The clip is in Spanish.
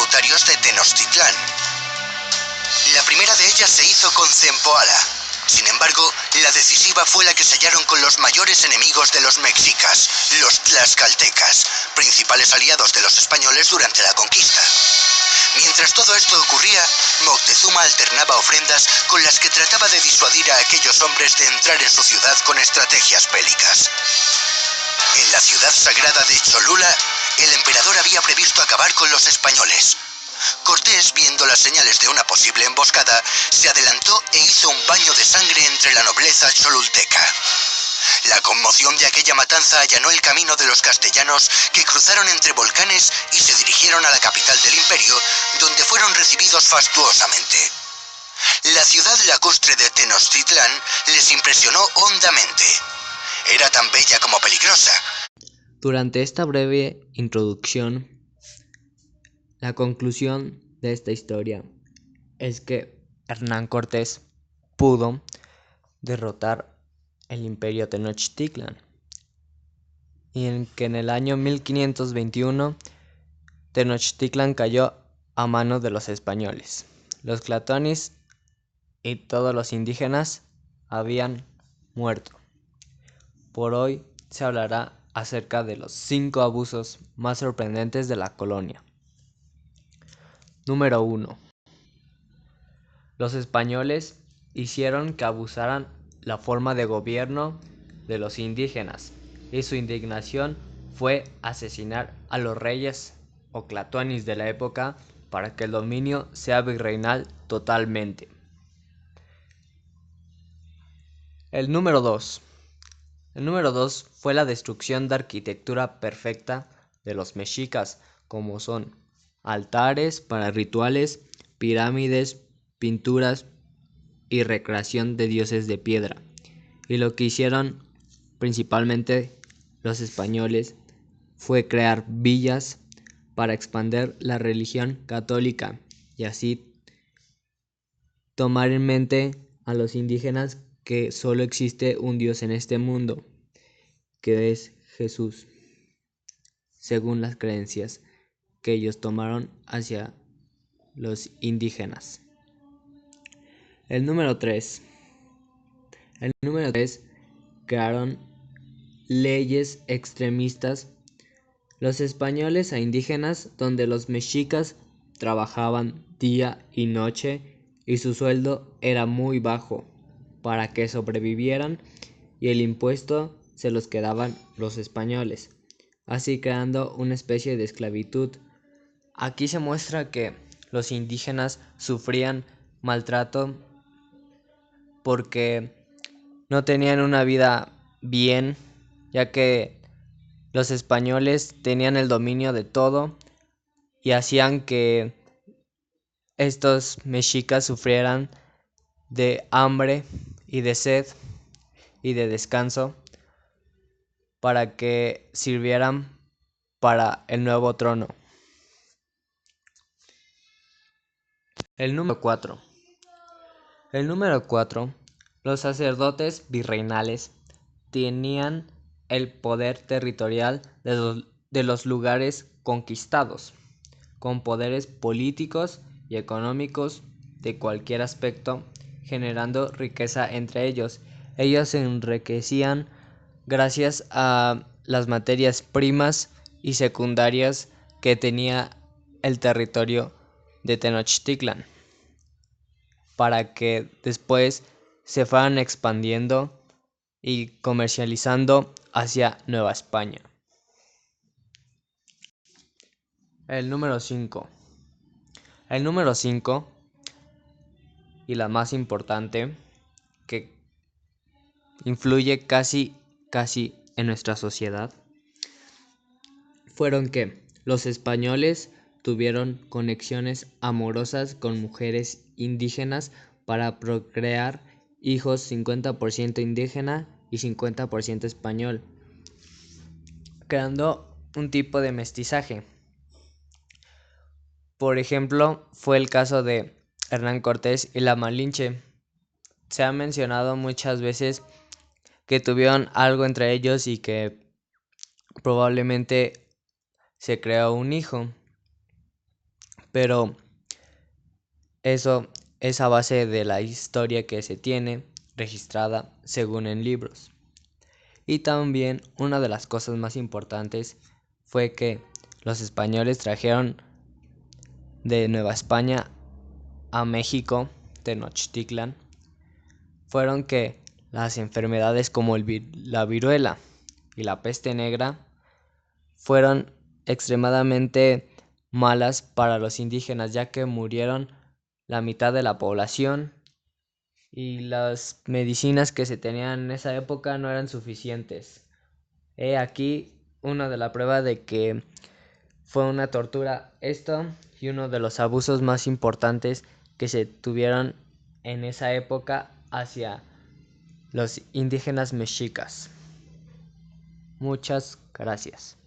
tributarios de Tenochtitlán. La primera de ellas se hizo con Zempoala. Sin embargo, la decisiva fue la que sellaron con los mayores enemigos de los mexicas, los tlaxcaltecas, principales aliados de los españoles durante la conquista. Mientras todo esto ocurría, Moctezuma alternaba ofrendas con las que trataba de disuadir a aquellos hombres de entrar en su ciudad con estrategias bélicas. En la ciudad sagrada de Cholula, el emperador había previsto acabar con los españoles. Cortés, viendo las señales de una posible emboscada, se adelantó e hizo un baño de sangre entre la nobleza cholulteca. La conmoción de aquella matanza allanó el camino de los castellanos, que cruzaron entre volcanes y se dirigieron a la capital del imperio, donde fueron recibidos fastuosamente. La ciudad lacustre de Tenochtitlán les impresionó hondamente. Era tan bella como peligrosa. Durante esta breve introducción, la conclusión de esta historia es que Hernán Cortés pudo derrotar el imperio Tenochtitlán y en que en el año 1521 Tenochtitlán cayó a manos de los españoles. Los tlatoanis y todos los indígenas habían muerto. Por hoy se hablará acerca de los 5 abusos más sorprendentes de la colonia. Número 1. Los españoles hicieron que abusaran la forma de gobierno de los indígenas, y su indignación fue asesinar a los reyes o tlatoanis de la época para que el dominio sea virreinal totalmente. El número 2 fue la destrucción de arquitectura perfecta de los mexicas, como son altares para rituales, pirámides, pinturas y recreación de dioses de piedra. Y lo que hicieron principalmente los españoles fue crear villas para expandir la religión católica y así tomar en mente a los indígenas que solo existe un Dios en este mundo, que es Jesús, según las creencias que ellos tomaron hacia los indígenas. El número 3. Crearon leyes extremistas los españoles a indígenas, donde los mexicas trabajaban día y noche y su sueldo era muy bajo para que sobrevivieran, y el impuesto se los quedaban los españoles, así creando una especie de esclavitud. Aquí se muestra que los indígenas sufrían maltrato porque no tenían una vida bien, ya que los españoles tenían el dominio de todo y hacían que estos mexicas sufrieran de hambre y de sed y de descanso para que sirvieran para el nuevo trono. El número 4. Los sacerdotes virreinales tenían el poder territorial de los lugares conquistados, con poderes políticos y económicos de cualquier aspecto, generando riqueza entre ellos. Ellos se enriquecían gracias a las materias primas y secundarias que tenía el territorio de Tenochtitlán, para que después se fueran expandiendo y comercializando hacia Nueva España. El número 5, y la más importante, que influye casi en nuestra sociedad, fueron que los españoles tuvieron conexiones amorosas con mujeres indígenas para procrear hijos 50% indígena y 50% español, creando un tipo de mestizaje. Por ejemplo, fue el caso de Hernán Cortés y la Malinche. Se ha mencionado muchas veces que tuvieron algo entre ellos y que probablemente se creó un hijo, pero eso es a base de la historia que se tiene registrada según en libros. Y también una de las cosas más importantes fue que los españoles trajeron de Nueva España a México, Tenochtitlan, fueron que las enfermedades como la viruela y la peste negra fueron extremadamente malas para los indígenas, ya que murieron la mitad de la población y las medicinas que se tenían en esa época no eran suficientes. He aquí una de la prueba de que fue una tortura esto y uno de los abusos más importantes que se tuvieron en esa época hacia los indígenas mexicas. Muchas gracias.